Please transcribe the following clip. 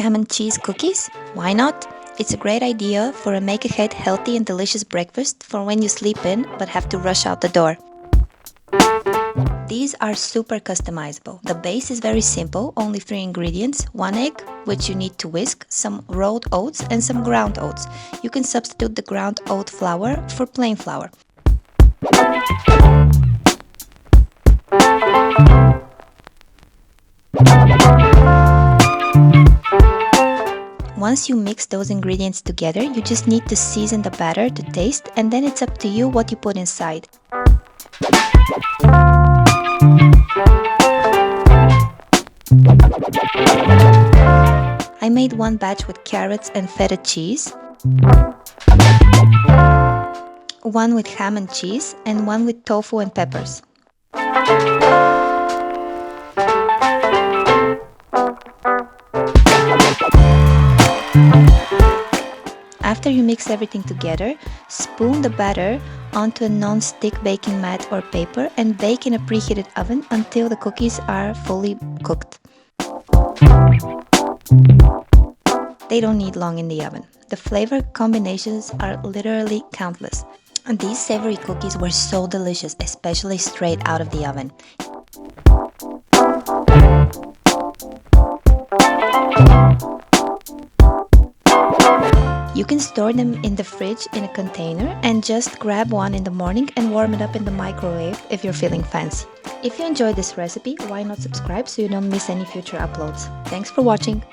ham and cheese cookies? Why not? It's a great idea for a make-ahead healthy and delicious breakfast for when you sleep in but have to rush out the door. These are super customizable. The base is very simple, only 3 ingredients, 1 egg, which you need to whisk, some rolled oats and some ground oats. You can substitute the ground oat flour for plain flour. Once you mix those ingredients together, you just need to season the batter to taste, and then it's up to you what you put inside. I made 1 batch with carrots and feta cheese, 1 with ham and cheese, and 1 with tofu and peppers. After you mix everything together, spoon the batter onto a non-stick baking mat or paper and bake in a preheated oven until the cookies are fully cooked. They don't need long in the oven. The flavor combinations are literally countless. And these savory cookies were so delicious, especially straight out of the oven. You can store them in the fridge in a container and just grab one in the morning and warm it up in the microwave if you're feeling fancy. If you enjoyed this recipe, why not subscribe so you don't miss any future uploads. Thanks for watching!